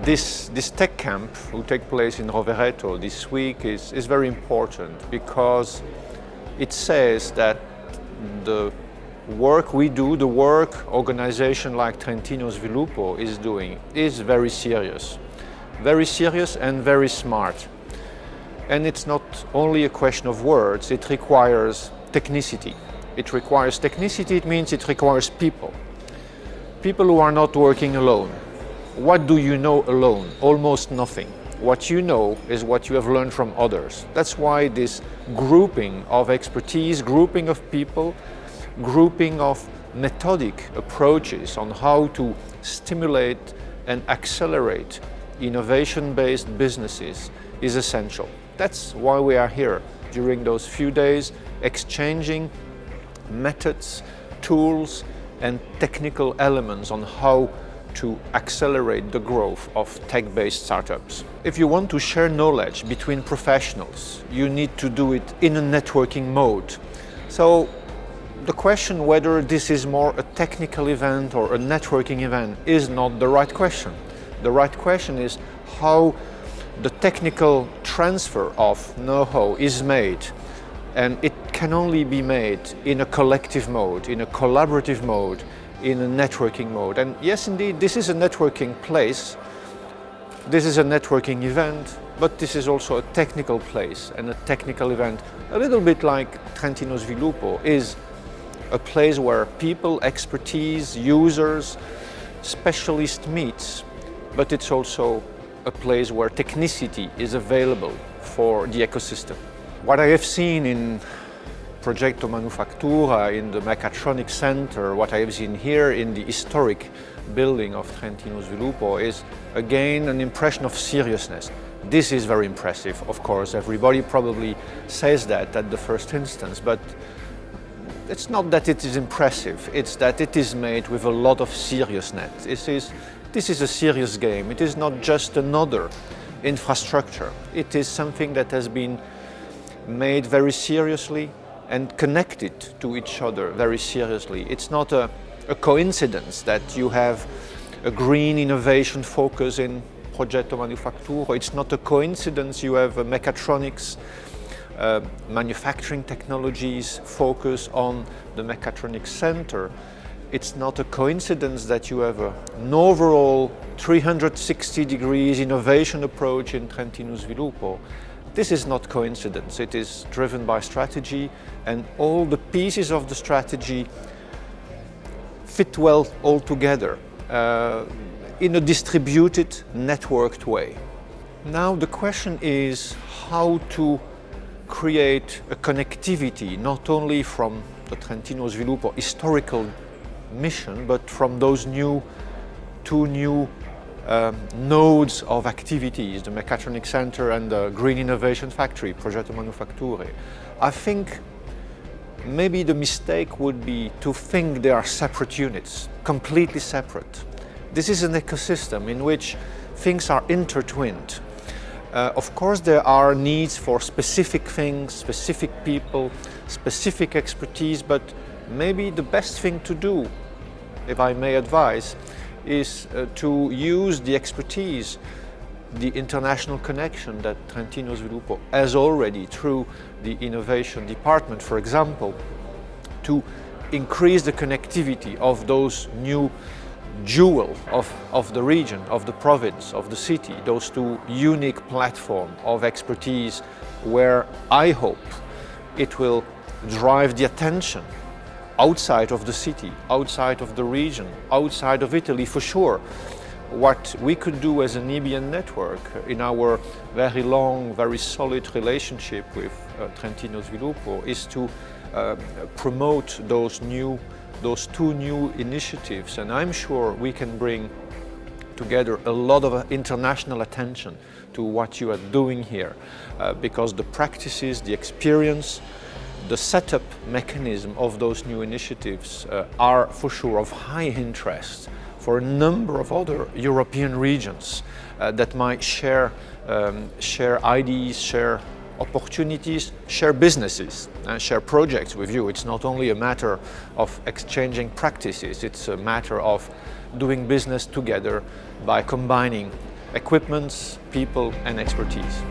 This tech camp will take place in Rovereto this week is very important because it says that the work we do, the work organization like Trentino Sviluppo is doing is very serious and very smart. And it's not only a question of words, it requires technicity. It requires technicity, it means it requires people. People who are not working alone. What do you know alone? Almost nothing. What you know is what you have learned from others. That's why this grouping of expertise, grouping of people, grouping of methodic approaches on how to stimulate and accelerate innovation-based businesses is essential. That's why we are here during those few days, exchanging methods, tools, and technical elements on how to accelerate the growth of tech-based startups. If you want to share knowledge between professionals, you need to do it in a networking mode. So the question whether this is more a technical event or a networking event is not the right question. The right question is how the technical transfer of know-how is made, and it can only be made in a collective mode, in a collaborative mode, in a networking mode. And yes, indeed, this is a networking place, this is a networking event, but this is also a technical place and a technical event. A little bit like Trentino Sviluppo is a place where people, expertise, users, specialists meet, but it's also a place where technicity is available for the ecosystem. What I have seen in Progetto Manufactura, in the Mechatronics Center, what I have seen here in the historic building of Trentino Sviluppo is again an impression of seriousness. This is very impressive, of course, everybody probably says that at the first instance, but it's not that it is impressive, it's that it is made with a lot of seriousness. This is a serious game, it is not just another infrastructure, it is something that has been made very seriously and connected to each other very seriously. It's not a coincidence that you have a green innovation focus in Progetto Manufactura. It's not a coincidence you have a mechatronics, manufacturing technologies focus on the Mechatronics Center. It's not a coincidence that you have an overall 360 degrees innovation approach in Trentino Sviluppo. This is not coincidence, it is driven by strategy, and all the pieces of the strategy fit well all together in a distributed, networked way. Now the question is how to create a connectivity not only from the Trentino Sviluppo historical mission, but from those two new nodes of activities, the Mechatronics Center and the Green Innovation Factory, Progetto Manufacture. I think maybe the mistake would be to think they are separate units, completely separate. This is an ecosystem in which things are intertwined. Of course, there are needs for specific things, specific people, specific expertise, but maybe the best thing to do, if I may advise, is to use the expertise, the international connection that Trentino Sviluppo has already through the innovation department, for example, to increase the connectivity of those new jewel of the region, of the province, of the city, those two unique platforms of expertise where I hope it will drive the attention outside of the city, outside of the region, outside of Italy for sure. What we could do as an EBN network in our very long, very solid relationship with Trentino Sviluppo is to promote those two new initiatives, and I'm sure we can bring together a lot of international attention to what you are doing here, because the practices, the experience, the setup mechanism of those new initiatives are for sure of high interest for a number of other European regions that might share ideas, share opportunities, share businesses, and share projects with you. It's not only a matter of exchanging practices, it's a matter of doing business together by combining equipments, people and expertise.